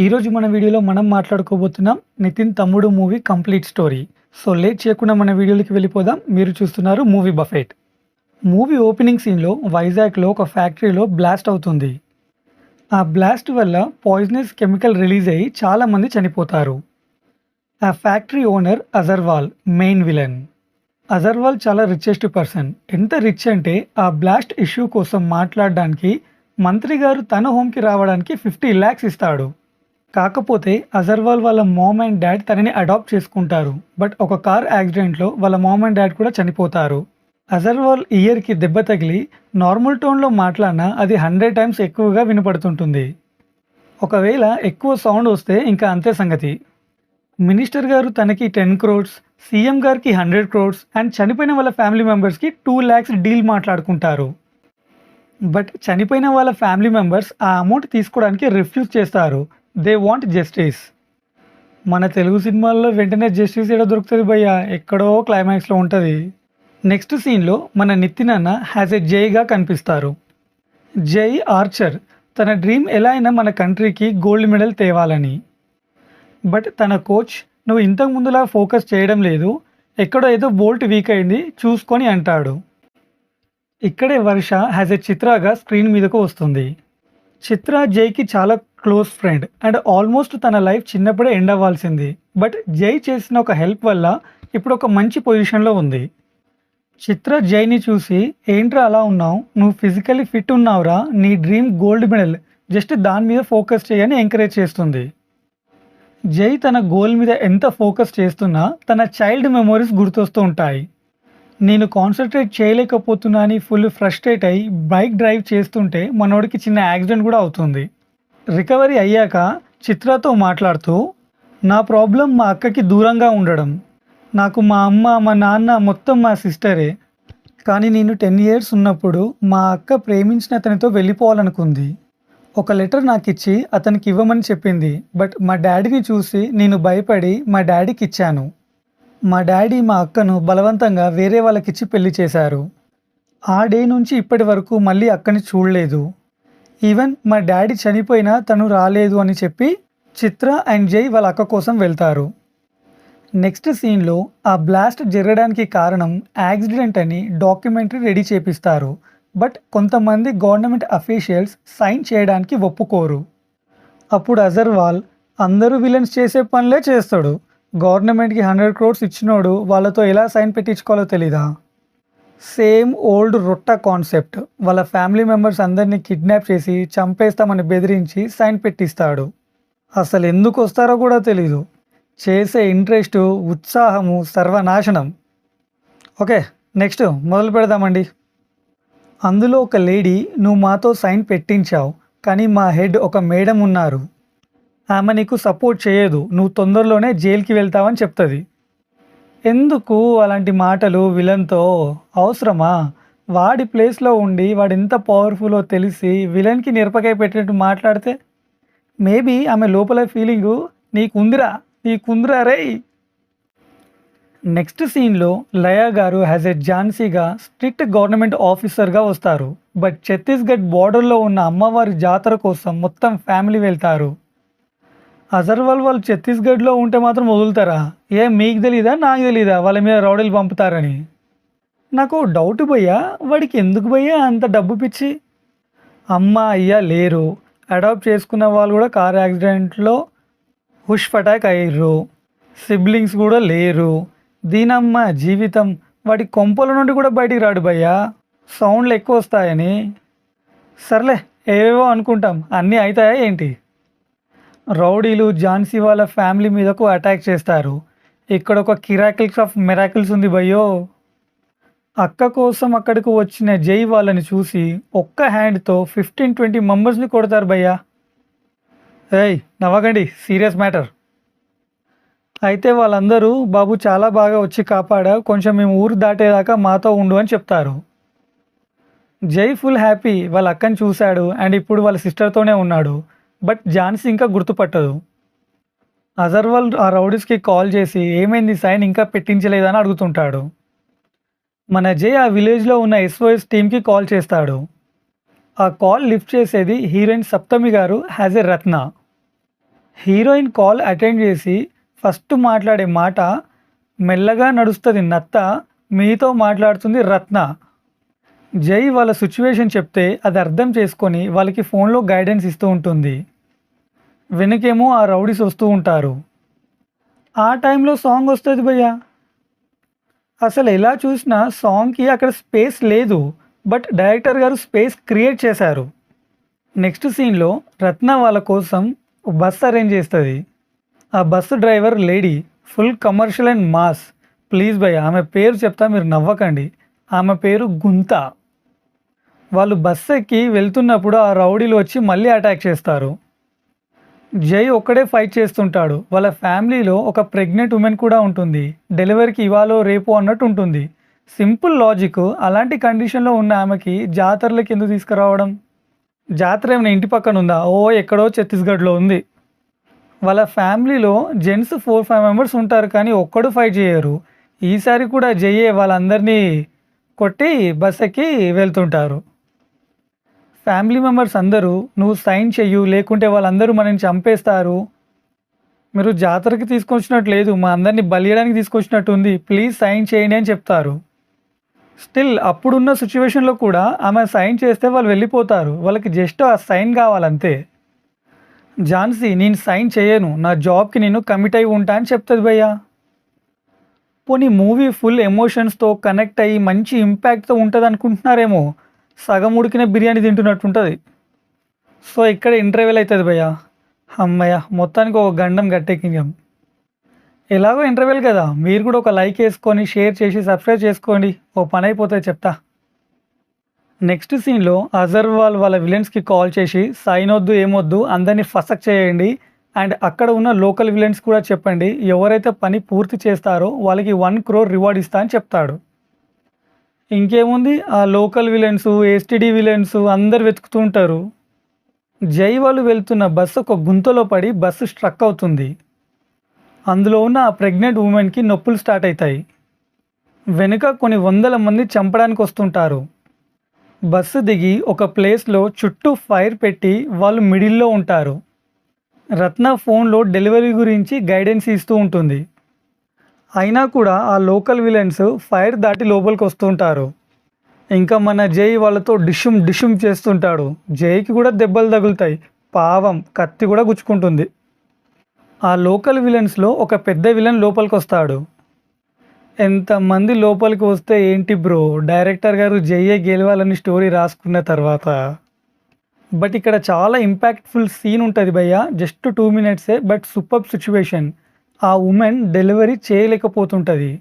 ఈరోజు మన వీడియోలో మనం మాట్లాడుకోబోతున్నాం నితిన్ తమ్ముడు movie complete story. So late చేయకుండా మన వీడియోలోకి వెళ్ళిపోదాం. మీరు చూస్తున్నారు మూవీ బఫెట్. మూవీ ఓపెనింగ్ సీన్లో వైజాగ్లో ఒక ఫ్యాక్టరీలో బ్లాస్ట్ అవుతుంది. ఆ బ్లాస్ట్ వల్ల పాయిజనస్ కెమికల్ రిలీజ్ అయ్యి చాలామంది చనిపోతారు. ఆ ఫ్యాక్టరీ ఓనర్ అజర్వాల్ మెయిన్ విలన్. అజర్వాల్ చాలా రిచెస్ట్ పర్సన్. ఎంత రిచ్ అంటే ఆ బ్లాస్ట్ ఇష్యూ కోసం మాట్లాడడానికి మంత్రి గారు తన హోమ్కి రావడానికి 50 lakhs ఇస్తాడు. కాకపోతే అజర్వాల్ వాళ్ళ మామ్ అండ్ డాడ్ తనని అడాప్ట్ చేసుకుంటారు. బట్ ఒక కార్ యాక్సిడెంట్లో వాళ్ళ మామ్ అండ్ డాడ్ కూడా చనిపోతారు. అజర్వాల్ ఇయర్కి దెబ్బ తగిలి నార్మల్ టోన్లో మాట్లాడినా అది 100 times ఎక్కువగా వినపడుతుంటుంది. ఒకవేళ ఎక్కువ సౌండ్ వస్తే ఇంకా అంతే సంగతి. మినిస్టర్ గారు తనకి 10 crores, సీఎం గారికి 100 crores అండ్ చనిపోయిన వాళ్ళ ఫ్యామిలీ మెంబర్స్కి 2 lakhs డీల్ మాట్లాడుకుంటారు. బట్ చనిపోయిన వాళ్ళ ఫ్యామిలీ మెంబర్స్ ఆ అమౌంట్ తీసుకోవడానికి రిఫ్యూజ్ చేస్తారు. They want justice. మన తెలుగు సినిమాల్లో వెంటనే జస్టిస్ ఎక్కడ దొరుకుతుంది భయ్య, ఎక్కడో క్లైమాక్స్లో ఉంటుంది. నెక్స్ట్ సీన్లో మన నితిన్ అన్న హ్యాజ్ ఎ జైగా కనిపిస్తారు. జై ఆర్చర్. తన డ్రీమ్ ఎలా అయినా మన కంట్రీకి గోల్డ్ మెడల్ తేవాలని. బట్ తన కోచ్ నువ్వు ఇంతకు ముందులా ఫోకస్ చేయడం లేదు, ఎక్కడో ఏదో బోల్ట్ వీక్ అయింది చూసుకొని అంటాడు. ఇక్కడే వర్ష హ్యాజ్ ఎ చిత్రాగా స్క్రీన్ మీదకు వస్తుంది. చిత్ర జైకి చాలా క్లోజ్ ఫ్రెండ్ అండ్ ఆల్మోస్ట్ తన లైఫ్ చిన్నప్పుడే ఎండ్ అవ్వాల్సింది. బట్ జై చేసిన ఒక హెల్ప్ వల్ల ఇప్పుడు ఒక మంచి పొజిషన్లో ఉంది. చిత్ర జైని చూసి ఏంట్రా అలా ఉన్నావు, నువ్వు ఫిజికల్లీ ఫిట్ ఉన్నావురా, నీ డ్రీమ్ గోల్డ్ మెడల్, జస్ట్ దాని మీద ఫోకస్ చేయని ఎంకరేజ్ చేస్తుంది. జై తన గోల్ మీద ఎంత ఫోకస్ చేస్తున్నా తన చైల్డ్ మెమోరీస్ గుర్తొస్తూ ఉంటాయి. నేను కాన్సన్ట్రేట్ చేయలేకపోతున్నా అని ఫుల్ ఫ్రస్ట్రేట్ అయ్యి బైక్ డ్రైవ్ చేస్తుంటే మనోడికి చిన్న యాక్సిడెంట్ కూడా అవుతుంది. రికవరీ అయ్యాక చిత్రతో మాట్లాడుతూ నా ప్రాబ్లం మా అక్కకి దూరంగా ఉండడం, నాకు మా అమ్మ మా నాన్న మొత్తం మా సిస్టరే, కానీ నేను 10 years ఉన్నప్పుడు మా అక్క ప్రేమించిన అతనితో వెళ్ళిపోవాలనుకుంది. ఒక లెటర్ నాకు ఇచ్చి అతనికి ఇవ్వమని చెప్పింది. బట్ మా డాడీని చూసి నేను భయపడి మా డాడీకి ఇచ్చాను. మా డాడీ మా అక్కను బలవంతంగా వేరే వాళ్ళకిచ్చి పెళ్లి చేశారు. ఆ డే నుంచి ఇప్పటి వరకు మళ్ళీ అక్కని చూడలేదు. ఈవెన్ మా డాడీ చనిపోయినా తను రాలేదు అని చెప్పి చిత్ర అండ్ జై వాళ్ళ అక్క కోసం వెళ్తారు. నెక్స్ట్ సీన్లో ఆ బ్లాస్ట్ జరగడానికి కారణం యాక్సిడెంట్ అని డాక్యుమెంటరీ రెడీ చేపిస్తారు. బట్ కొంతమంది గవర్నమెంట్ అఫీషియల్స్ సైన్ చేయడానికి ఒప్పుకోరు. అప్పుడు అజర్వాల్ అందరూ విలన్స్ చేసే పనులే చేస్తాడు. గవర్నమెంట్కి 100 crores ఇచ్చినోడు వాళ్ళతో ఎలా సైన్ పెట్టించుకోవాలో తెలీదా? సేమ్ ఓల్డ్ రొట్ట కాన్సెప్ట్. వాళ్ళ ఫ్యామిలీ మెంబర్స్ అందరినీ కిడ్నాప్ చేసి చంపేస్తామని బెదిరించి సైన్ పెట్టిస్తాడు. అసలు ఎందుకు వస్తారో కూడా తెలీదు. చేసే ఇంట్రెస్టు, ఉత్సాహము సర్వనాశనం. ఓకే, నెక్స్ట్ మొదలు పెడదామండి. అందులో ఒక లేడీ నువ్వు మాతో సైన్ పెట్టించావు, కానీ మా హెడ్ ఒక మేడం ఉన్నారు, ఆమె నీకు సపోర్ట్ చేయదు, నువ్వు తొందరలోనే జైలుకి వెళ్తావని చెప్తుంది. ఎందుకు అలాంటి మాటలు విలన్తో అవసరమా? వాడి ప్లేస్లో ఉండి వాడు ఎంత పవర్ఫుల్లో తెలిసి విలన్కి నిరపకాయ పెట్టినట్టు మాట్లాడితే మేబీ ఆమె లోపల ఫీలింగు నీకుందిరా రే. నెక్స్ట్ సీన్లో లయా గారు హ్యాజ్ ఎ ఝాన్సీగా స్ట్రిక్ట్ గవర్నమెంట్ ఆఫీసర్గా వస్తారు. బట్ ఛత్తీస్గఢ్ బార్డర్లో ఉన్న అమ్మవారి జాతర కోసం మొత్తం ఫ్యామిలీ వెళ్తారు. అజర్వాల్ వాళ్ళు ఛత్తీస్గఢ్లో ఉంటే మాత్రం వదులుతారా? మీకు తెలీదా, నాకు తెలీదా వాళ్ళ మీద రౌడీలు పంపుతారని? నాకు డౌట్ భయ్యా, వాడికి ఎందుకు భయ్యా అంత డబ్బు పిచ్చి? అమ్మ అయ్యా లేరు, అడాప్ట్ చేసుకున్న వాళ్ళు కూడా కార్ యాక్సిడెంట్లో హుష్ ఫటాక్ అయ్యారు, సిబ్లింగ్స్ కూడా లేరు. దీనమ్మ జీవితం, వాడి కొంపల నుండి కూడా బయటికి రాడు భయ్యా, సౌండ్లు ఎక్కువ వస్తాయని. సర్లే ఏవేవో అనుకుంటాం, అన్నీ అవుతాయా ఏంటి? రౌడీలు ఝాన్సీ వాళ్ళ ఫ్యామిలీ మీదకు అటాక్ చేస్తారు. ఇక్కడ ఒక కిరాకిల్స్ ఆఫ్ మిరాకిల్స్ ఉంది భయ్యో. అక్క కోసం అక్కడికి వచ్చిన జై వాళ్ళని చూసి ఒక్క హ్యాండ్తో 15-20 మెంబర్స్ని కొడతారు భయ్యా. నవ్వకండి, సీరియస్ మ్యాటర్. అయితే వాళ్ళందరూ బాబు చాలా బాగా వచ్చి కాపాడా, కొంచెం మేము ఊరు దాటేదాకా మాతో ఉండు అని చెప్తారు. జై ఫుల్ హ్యాపీ, వాళ్ళ అక్కని చూశాడు అండ్ ఇప్పుడు వాళ్ళ సిస్టర్తోనే ఉన్నాడు. బట్ ఝాన్సీ ఇంకా గుర్తుపట్టదు. అజర్వాల్ ఆ రౌడీస్కి కాల్ చేసి ఏమైంది సైన్ ఇంకా పెట్టించలేదని అడుగుతుంటాడు. మన జై ఆ విలేజ్లో ఉన్న SOS టీమ్కి కాల్ చేస్తాడు. ఆ కాల్ లిఫ్ట్ చేసేది హీరోయిన్ సప్తమి గారు has a Ratna. Heroine call attend చేసి ఫస్ట్ మాట్లాడే మాట, మెల్లగా నడుస్తుంది నత్త, మీతో మాట్లాడుతుంది రత్న. జై వాళ్ళ సిచ్యువేషన్ చెప్తే అది అర్థం చేసుకొని వాళ్ళకి ఫోన్లో గైడెన్స్ ఇస్తూ ఉంటుంది. వెనకేమో ఆ రౌడీస్ వస్తూ ఉంటారు. ఆ టైంలో సాంగ్ వస్తుంది భయ్య. అసలు ఎలా చూసినా సాంగ్కి అక్కడ స్పేస్ లేదు, బట్ డైరెక్టర్ గారు స్పేస్ క్రియేట్ చేశారు. నెక్స్ట్ సీన్లో రత్న వాళ్ళ కోసం బస్ అరేంజ్ చేస్తుంది. ఆ bus driver lady full commercial and mass. Please భయ్య, ఆమె పేరు చెప్తా, మీరు నవ్వకండి. ఆమె పేరు గుంత. వాళ్ళు బస్సు ఎక్కి వెళ్తున్నప్పుడు ఆ రౌడీలు వచ్చి మళ్ళీ అటాక్ చేస్తారు. జై ఒక్కడే ఫైట్ చేస్తుంటాడు. వాళ్ళ ఫ్యామిలీలో ఒక ప్రెగ్నెంట్ ఉమెన్ కూడా ఉంటుంది. డెలివరీకి ఇవాళ రేపు అన్నట్టు ఉంటుంది. Simple logic. అలాంటి కండిషన్లో ఉన్న ఆమెకి జాతరలకు ఎందుకు తీసుకురావడం? జాతర ఏమైనా ఇంటి పక్కన ఉందా? ఓ ఎక్కడో ఛత్తీస్గఢ్లో ఉంది. వాళ్ళ ఫ్యామిలీలో జెంట్స్ 4-5 మెంబర్స్ ఉంటారు, కానీ ఒక్కడు ఫైట్ చేయరు. ఈసారి కూడా జయ్యే వాళ్ళందరినీ కొట్టి బస్ ఎక్కి వెళ్తుంటారు. ఫ్యామిలీ మెంబర్స్ అందరూ, నువ్వు సైన్ చెయ్యు లేకుంటే వాళ్ళందరూ మనని చంపేస్తారు, మీరు జాతరకి తీసుకొచ్చినట్టు లేదు, మా అందరినీ బలియడానికి తీసుకొచ్చినట్టు ఉంది, ప్లీజ్ సైన్ చేయండి అని చెప్తారు. స్టిల్ అప్పుడున్న సిచ్యువేషన్లో కూడా ఆమె సైన్ చేస్తే వాళ్ళు వెళ్ళిపోతారు. వాళ్ళకి జస్ట్ ఆ సైన్ కావాలంతే. ఝాన్సీ, నేను సైన్ చేయను, నా జాబ్కి నేను కమిట్ అయి ఉంటా అని చెప్తుంది భయ్య. పోనీ మూవీ ఫుల్ ఎమోషన్స్తో కనెక్ట్ అయ్యి మంచి ఇంపాక్ట్తో ఉంటుంది అనుకుంటున్నారేమో, సగం ఉడికిన బిర్యానీ తింటున్నట్టుంటుంది. సో ఇక్కడ ఇంటర్వెల్ అవుతుంది భయ్య. అమ్మయ్య, మొత్తానికి ఒక గండం గట్టెక్కించాం. ఎలాగో ఇంటర్వెల్ కదా, మీరు కూడా ఒక లైక్ వేసుకొని షేర్ చేసి సబ్స్క్రైబ్ చేసుకోండి, ఓ పని అయిపోతుంది చెప్తా. నెక్స్ట్ సీన్లో అజర్వాల్ వాళ్ళ విలన్స్కి కాల్ చేసి సైన్ వద్దు ఏమొద్దు అందరినీ ఫసక్ చేయండి, అండ్ అక్కడ ఉన్న లోకల్ విలన్స్ కూడా చెప్పండి, ఎవరైతే పని పూర్తి చేస్తారో వాళ్ళకి 1 crore రివార్డ్ ఇస్తా అని చెప్తాడు. ఇంకేముంది, ఆ లోకల్ విలన్స్, ఎస్టీడీ విలన్స్ అందరు వెతుకుతూ ఉంటారు. జై వాళ్ళు వెళ్తున్న బస్సు ఒక గుంతలో పడి బస్సు స్ట్రక్ అవుతుంది. అందులో ఉన్న ఆ ప్రెగ్నెంట్ ఉమెన్కి నొప్పులు స్టార్ట్ అవుతాయి. వెనుక కొన్ని 100 మంది చంపడానికి వస్తుంటారు. బస్సు దిగి ఒక ప్లేస్లో చుట్టూ ఫైర్ పెట్టి వాళ్ళు మిడిల్లో ఉంటారు. రత్న ఫోన్లో డెలివరీ గురించి గైడెన్స్ ఇస్తూ ఉంటుంది. అయినా కూడా ఆ లోకల్ విలన్స్ ఫైర్ దాటి లోపలికి వస్తుంటారు. ఇంకా మన జై వాళ్ళతో డిషుమ్ డిషుమ్ చేస్తుంటాడు. జైకి కూడా దెబ్బలు తగులుతాయి, పావం కత్తి కూడా గుచ్చుకుంటుంది. ఆ లోకల్ విలన్స్లో ఒక పెద్ద విలన్ లోపలికి వస్తాడు. ఎంతమంది లోపలికి వస్తే ఏంటి బ్రో, డైరెక్టర్ గారు జయ్యే గెలవాలని స్టోరీ రాసుకున్న తర్వాత. బట్ ఇక్కడ చాలా ఇంపాక్ట్ఫుల్ సీన్ ఉంటుంది భయ్య, జస్ట్ 2 minutesే, బట్ సూపర్ సిచ్యువేషన్. ఆ ఉమెన్ డెలివరీ చేయలేకపోతుంటుంది.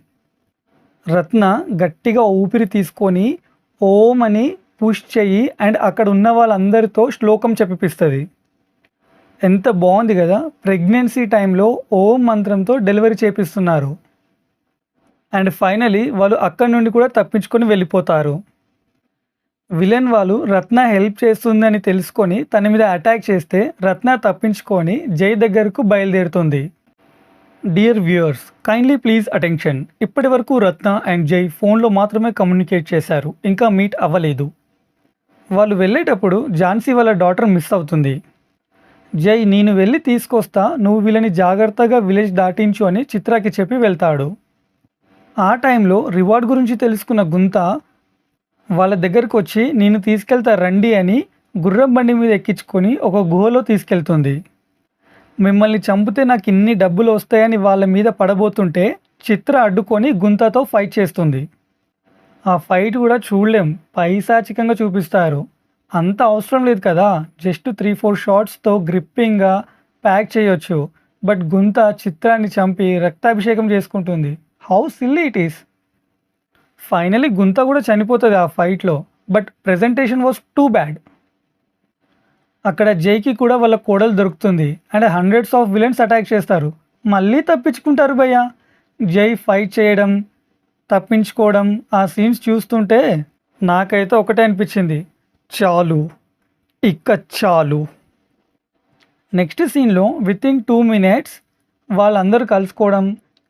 రత్న గట్టిగా ఊపిరి తీసుకొని ఓం అని పుష్ చెయ్యి అండ్ అక్కడ ఉన్న వాళ్ళందరితో శ్లోకం చెప్పిస్తుంది. ఎంత బాగుంది కదా, ప్రెగ్నెన్సీ టైంలో ఓం మంత్రంతో డెలివరీ చేపిస్తున్నారు. అండ్ ఫైనలీ వాళ్ళు అక్కడి నుండి కూడా తప్పించుకొని వెళ్ళిపోతారు. విలన్ వాళ్ళు రత్న హెల్ప్ చేస్తుందని తెలుసుకొని తన మీద అటాక్ చేస్తే రత్న తప్పించుకొని జై దగ్గరకు బయలుదేరుతుంది. Dear viewers, kindly please attention. ఇప్పటి వరకు రత్న అండ్ జై ఫోన్లో మాత్రమే కమ్యూనికేట్ చేశారు, ఇంకా మీట్ అవ్వలేదు. వాళ్ళు వెళ్ళేటప్పుడు ఝాన్సీ వాళ్ళ డాటర్ మిస్ అవుతుంది. జై, నేను వెళ్ళి తీసుకొస్తా, నువ్వు వీళ్ళని జాగ్రత్తగా విలేజ్ దాటించు అని చిత్రాకి చెప్పి వెళ్తాడు. ఆ టైంలో రివార్డ్ గురించి తెలుసుకున్న గుంత వాళ్ళ దగ్గరకు వచ్చి నేను తీసుకెళ్తా రండి అని గుర్రం బండి మీద ఎక్కించుకొని ఒక గుహలో తీసుకెళ్తుంది. మిమ్మల్ని చంపితే నాకు ఇన్ని డబ్బులు వస్తాయని వాళ్ళ మీద పడబోతుంటే చిత్ర అడ్డుకొని గుంతతో ఫైట్ చేస్తుంది. ఆ ఫైట్ కూడా చూడలేం, పైశాచికంగా చూపిస్తారు. అంత అవసరం లేదు కదా, జస్ట్ 3-4 షాట్స్తో గ్రిప్పింగ్గా ప్యాక్ చేయొచ్చు. బట్ గుంత చిత్రాన్ని చంపి రక్తాభిషేకం చేసుకుంటుంది. How silly it is. Finally గుంత కూడా చనిపోతుంది ఆ ఫైట్లో, but presentation was too bad. అక్కడ జైకి కూడా వాళ్ళ కోడలు దొరుకుతుంది and hundreds of villains attack చేస్తారు. మళ్ళీ తప్పించుకుంటారు భయ్య. జై ఫైట్ చేయడం, తప్పించుకోవడం, ఆ సీన్స్ చూస్తుంటే నాకైతే ఒకటే అనిపించింది, చాలు, ఇక చాలు. నెక్స్ట్ సీన్లో వితిన్ 2 minutes వాళ్ళందరూ కలుసుకోవడం,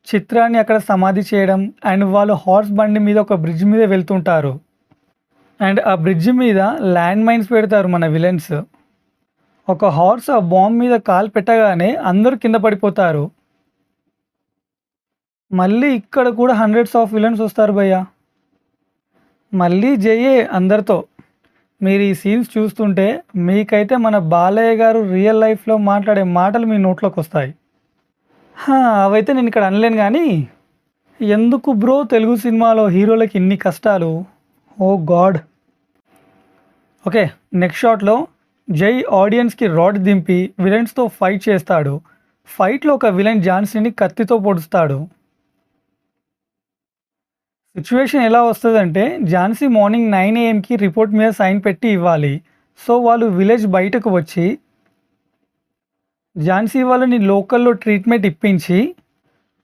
చిత్రాన్ని అక్కడ సమాధి చేయడం అండ్ వాళ్ళు హార్స్ బండి మీద ఒక బ్రిడ్జ్ మీద వెళ్తుంటారు. అండ్ ఆ బ్రిడ్జ్ మీద ల్యాండ్ మైన్స్ పెడతారు మన విలన్స్. ఒక హార్స్ ఆ బాంబ్ మీద కాలు పెట్టగానే అందరూ కింద పడిపోతారు. మళ్ళీ ఇక్కడ కూడా హండ్రెడ్స్ ఆఫ్ విలన్స్ వస్తారు భయ్య. మళ్ళీ జయే అందరితో. మీరు ఈ సీన్స్ చూస్తుంటే మీకైతే మన బాలయ్య గారు రియల్ లైఫ్లో మాట్లాడే మాటలు మీ నోట్లోకి వస్తాయి. అవైతే నేను ఇక్కడ అనలేను కానీ, ఎందుకు బ్రో తెలుగు సినిమాలో హీరోలకి ఇన్ని కష్టాలు? ఓ గాడ్. ఓకే, నెక్స్ట్ షాట్లో జై ఆడియన్స్కి రాడ్ దింపి విలన్స్తో ఫైట్ చేస్తాడు. ఫైట్లో ఒక విలన్ ఝాన్సీని కత్తితో పొడుస్తాడు. సిచ్యువేషన్ ఎలా వస్తుందంటే, ఝాన్సీ మార్నింగ్ 9 AM రిపోర్ట్ మీద సైన్ పెట్టి ఇవ్వాలి. సో వాళ్ళు విలేజ్ బయటకు వచ్చి ఝాన్సీ వాళ్ళని లోకల్లో ట్రీట్మెంట్ ఇప్పించి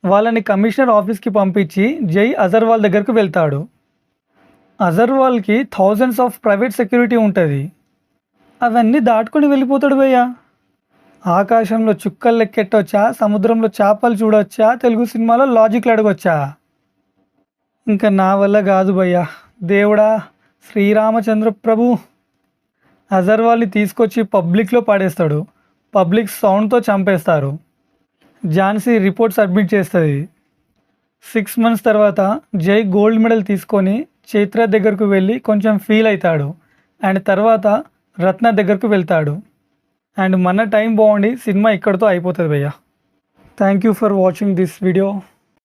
వాళ్ళని కమిషనర్ ఆఫీస్కి పంపించి జై అజర్వాల్ దగ్గరకు వెళ్తాడు. అజర్వాల్కి థౌజండ్స్ ఆఫ్ ప్రైవేట్ సెక్యూరిటీ ఉంటుంది. అవన్నీ దాటుకొని వెళ్ళిపోతాడు భయ్య. ఆకాశంలో చుక్కలు లెక్కెట్టొచ్చా, సముద్రంలో చేపలు చూడొచ్చా, తెలుగు సినిమాలో లాజిక్లు అడగొచ్చా? ఇంకా నా వల్ల కాదు భయ్య. దేవుడా శ్రీరామచంద్ర ప్రభు. అజర్వాల్ని తీసుకొచ్చి పబ్లిక్లో పడేస్తాడు. పబ్లిక్ సౌండ్తో చంపేస్తారు. ఝాన్సీ రిపోర్ట్ సబ్మిట్ చేస్తుంది. 6 months తర్వాత జై గోల్డ్ మెడల్ తీసుకొని చైత్ర దగ్గరకు వెళ్ళి కొంచెం ఫీల్ అవుతాడు. అండ్ తర్వాత రత్న దగ్గరకు వెళ్తాడు. అండ్ మన టైం బాగుండి సినిమా ఇక్కడితో అయిపోతుంది భయ్య. Thank you for watching this video.